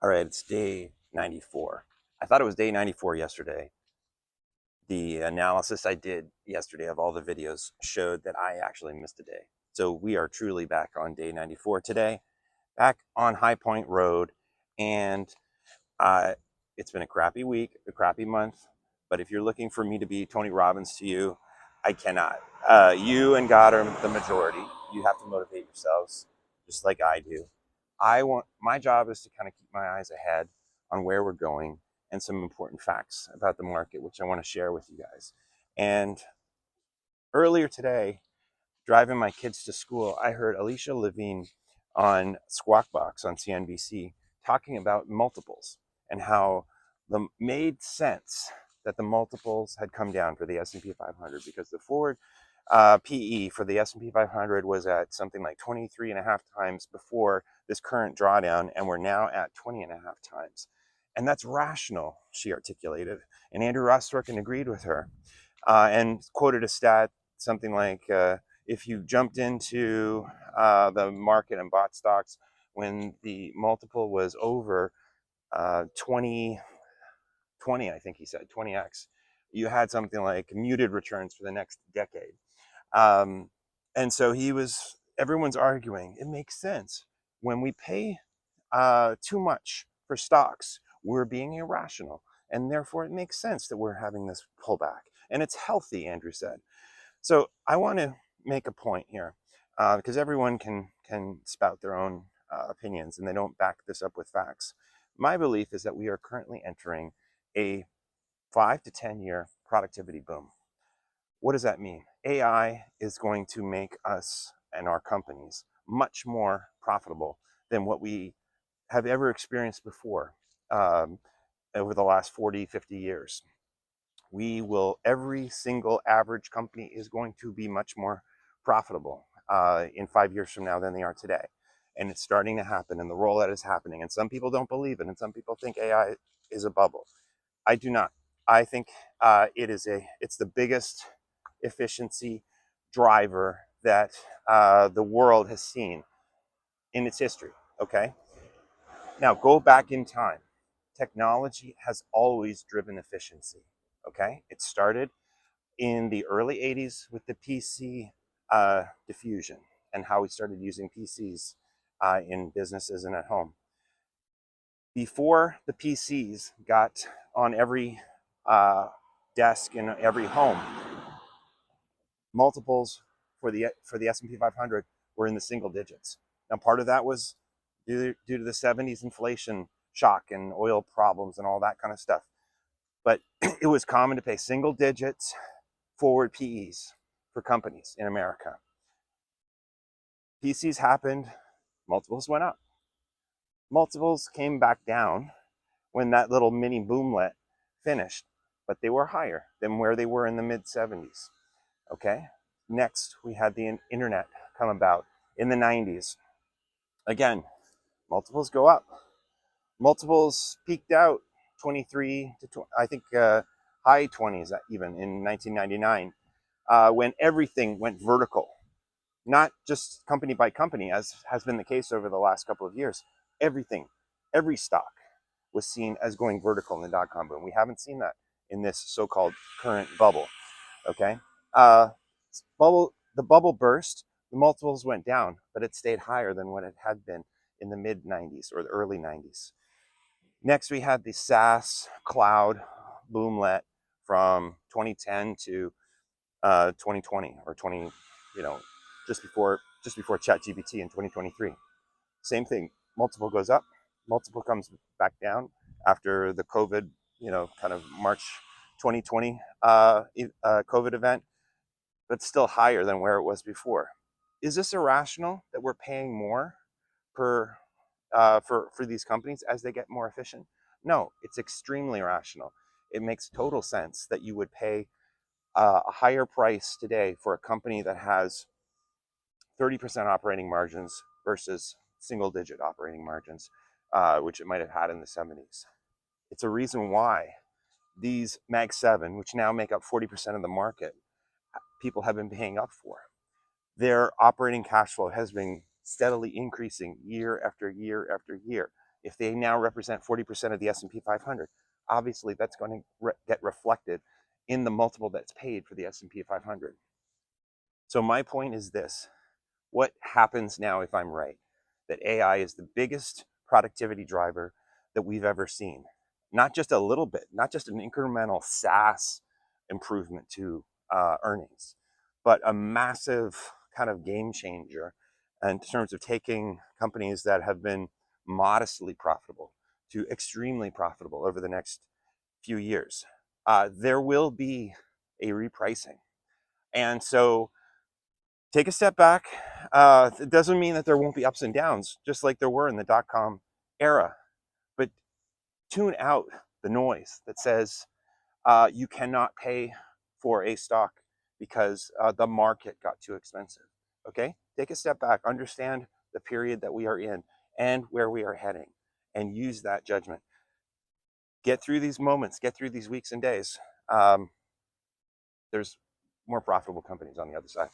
All right, it's day 94. I thought it was day 94 yesterday. The analysis I did yesterday of all the videos showed that I actually missed a day. So we are truly back on day 94 today, back on High Point Road. And uh, it's been a crappy week, a crappy month. But if you're looking for me to be Tony Robbins to you, I cannot. You and God are the majority. You have to motivate yourselves, just like I do. My job is to kind of keep my eyes ahead on where we're going and some important facts about the market, which I want to share with you guys. And earlier today, driving my kids to school, I heard Alicia Levine on Squawk Box on CNBC talking about multiples and how the made sense that the multiples had come down for the S&P 500 because the forward PE for the S&P 500 was at something like 23 and a half times before this current drawdown, and we're now at 20 and a half times. And that's rational, she articulated. And Andrew Ross Sorkin agreed with her and quoted a stat, something like, if you jumped into the market and bought stocks when the multiple was over 20, I think he said, 20x, you had something like muted returns for the next decade. Um, and so everyone's arguing, it makes sense. When we pay too much for stocks, we're being irrational. And therefore, it makes sense that we're having this pullback. And it's healthy, Andrew said. So I want to make a point here because everyone can spout their own opinions and they don't back this up with facts. My belief is that we are currently entering a 5 to 10 year productivity boom. What does that mean? AI is going to make us and our companies much more profitable than what we have ever experienced before over the last 40, 50 years. Every single average company is going to be much more profitable in 5 years from now than they are today. And it's starting to happen, and the rollout is happening. And some people don't believe it, and some people think AI is a bubble. I do not. I think it's the biggest efficiency driver that the world has seen in its history. Okay. Now go back in time. Technology has always driven efficiency. Okay. It started in the early 80s with the PC diffusion and how we started using PCs in businesses and at home. Before the PCs got on every desk in every home, multiples for the S&P 500 were in the single digits. Now, part of that was due to the 70s inflation shock and oil problems and all that kind of stuff. But it was common to pay single digits forward PEs for companies in America. PCs happened, multiples went up. Multiples came back down when that little mini boomlet finished, but they were higher than where they were in the mid 70s. Okay. Next, we had the internet come about in the 90s. Again, multiples go up. Multiples peaked out 23 to I think high 20s even in 1999 when everything went vertical. Not just company by company, as has been the case over the last couple of years. Everything, every stock was seen as going vertical in the dot-com boom. We haven't seen that in this so-called current bubble. Okay, the bubble burst. The multiples went down, but it stayed higher than what it had been in the mid 90s or the early 90s. Next, we had the SaaS cloud boomlet from 2010 to 2020 or 20, just before ChatGPT in 2023. Same thing. Multiple goes up, multiple comes back down after the COVID, kind of March 2020 COVID event, but still higher than where it was before. Is this irrational that we're paying more for these companies as they get more efficient? No, it's extremely rational. It makes total sense that you would pay a higher price today for a company that has 30% operating margins versus single-digit operating margins, which it might have had in the 70s. It's a reason why these Mag 7, which now make up 40% of the market, people have been paying up for. Their operating cash flow has been steadily increasing year after year after year. if they now represent 40% of the S&P 500, obviously that's going to get reflected in the multiple that's paid for the S&P 500. So my point is this: what happens now if I'm right, that AI is the biggest productivity driver that we've ever seen? Not just a little bit, not just an incremental SaaS improvement to earnings, but a massive kind of game changer in terms of taking companies that have been modestly profitable to extremely profitable over the next few years. There will be a repricing. And so take a step back. It doesn't mean that there won't be ups and downs, just like there were in the dot-com era. But tune out the noise that says you cannot pay for a stock because the market got too expensive. Okay? Take a step back, understand the period that we are in and where we are heading, and use that judgment. Get through these moments, get through these weeks and days. There's more profitable companies on the other side.